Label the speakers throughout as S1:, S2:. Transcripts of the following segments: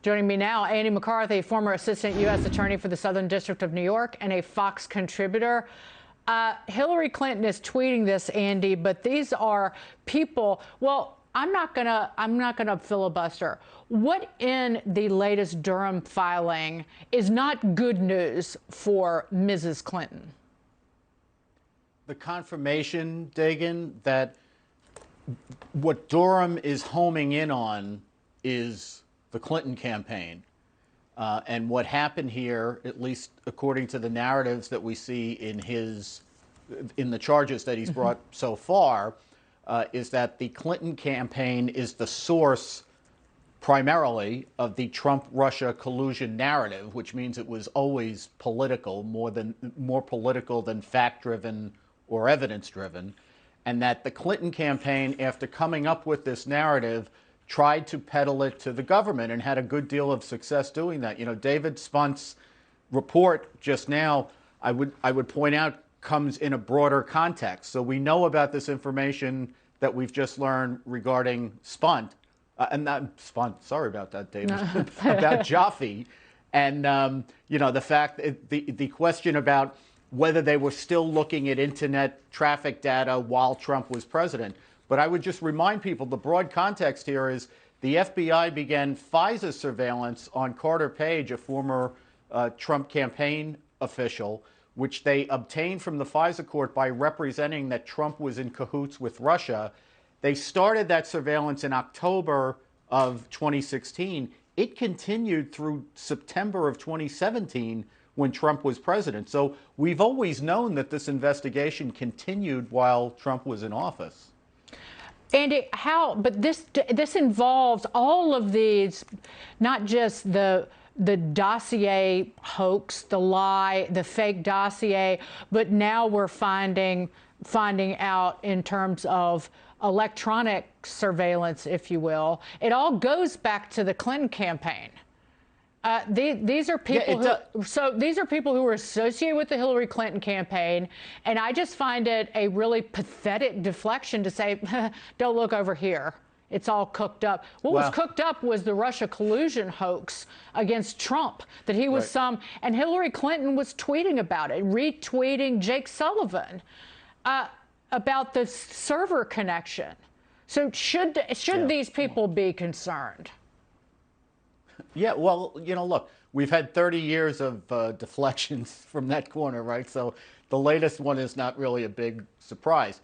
S1: Joining me now, Andy McCarthy, former assistant U.S. attorney for the Southern District of New York and a Fox contributor. Hillary Clinton is tweeting this, Andy, but these are people. Well, I'm not gonna filibuster. What in the latest Durham filing is not good news for Mrs. Clinton?
S2: The confirmation, Dagan, that what Durham is homing in on is the Clinton campaign. And what happened here, at least according to the narratives that we see in the charges that he's brought so far, is that the Clinton campaign is the source primarily of the Trump-Russia collusion narrative, which means it was always political, more political than fact-driven or evidence-driven, and that the Clinton campaign, after coming up with this narrative, tried to peddle it to the government and had a good deal of success doing that. You know, David Spunt's report just now, I would point out, comes in a broader context. So we know about this information that we've just learned regarding Spunt, and not Spunt, sorry about that, David, about Jaffe, and you know, the fact, the question about whether they were still looking at internet traffic data while Trump was president. But I would just remind people, the broad context here is the FBI began FISA surveillance on Carter Page, a former Trump campaign official, which they obtained from the FISA court by representing that Trump was in cahoots with Russia. They started that surveillance in October of 2016. It continued through September of 2017 when Trump was president. So we've always known that this investigation continued while Trump was in office.
S1: Andy, but this involves all of these, not just the dossier hoax, the lie, the fake dossier, but now we're finding out in terms of electronic surveillance, if you will. It all goes back to the Clinton campaign. These are people these are people who were associated with the Hillary Clinton campaign, and I just find it a really pathetic deflection to say, don't look over here. It's all cooked up. What was cooked up was the Russia collusion hoax against Trump, that he was and Hillary Clinton was tweeting about it, retweeting Jake Sullivan about the server connection. So should these people be concerned?
S2: Yeah, well, you know, look, we've had 30 years of deflections from that corner, right? So the latest one is not really a big surprise.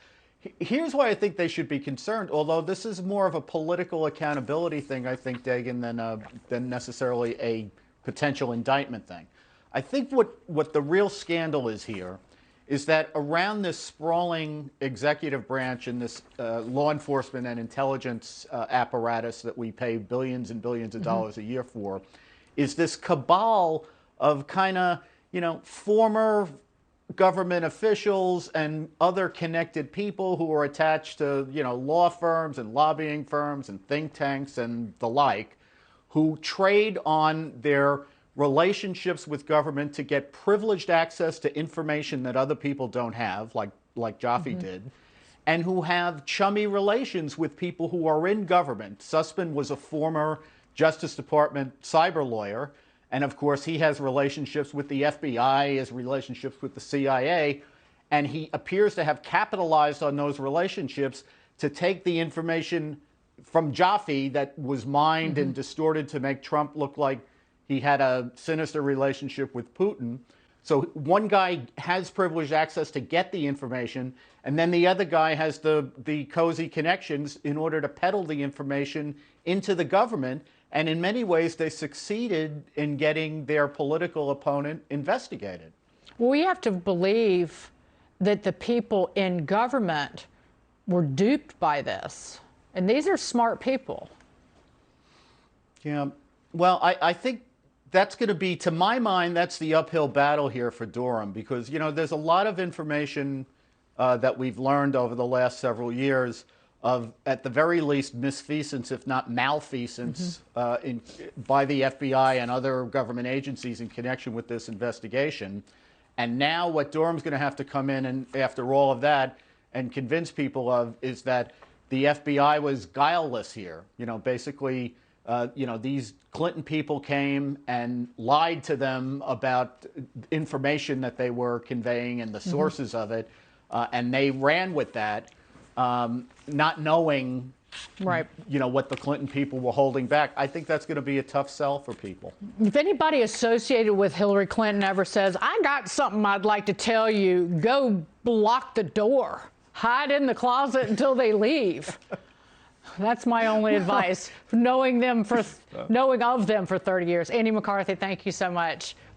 S2: Here's why I think they should be concerned, although this is more of a political accountability thing, I think, Dagan, than necessarily a potential indictment thing. I think what the real scandal is here is that around this sprawling executive branch and this law enforcement and intelligence apparatus that we pay billions and billions of dollars a year for, is this cabal of kind of, you know, former government officials and other connected people who are attached to, you know, law firms and lobbying firms and think tanks and the like, who trade on their relationships with government to get privileged access to information that other people don't have, like Jaffe did, and who have chummy relations with people who are in government. Sussman was a former Justice Department cyber lawyer, and of course he has relationships with the FBI, he has relationships with the CIA, and he appears to have capitalized on those relationships to take the information from Jaffe that was mined and distorted to make Trump look like he had a sinister relationship with Putin. So one guy has privileged access to get the information, and then the other guy has the cozy connections in order to peddle the information into the government. And in many ways, they succeeded in getting their political opponent investigated.
S1: We have to believe that the people in government were duped by this. And these are smart people.
S2: Yeah, well, I think that's going to be, to my mind, that's the uphill battle here for Durham, because, you know, there's a lot of information that we've learned over the last several years of, at the very least, misfeasance, if not malfeasance, by the FBI and other government agencies in connection with this investigation. And now what Durham's going to have to come in and, after all of that, and convince people of is that the FBI was guileless here. You know, basically, these Clinton people came and lied to them about information that they were conveying and the sources of it, and they ran with that, not knowing,
S1: right,
S2: what the Clinton people were holding back. I think that's going to be a tough sell for people.
S1: If anybody associated with Hillary Clinton ever says, I got something I'd like to tell you, go lock the door, hide in the closet until they leave. That's my only advice, knowing of them for 30 years. Andy McCarthy, thank you so much.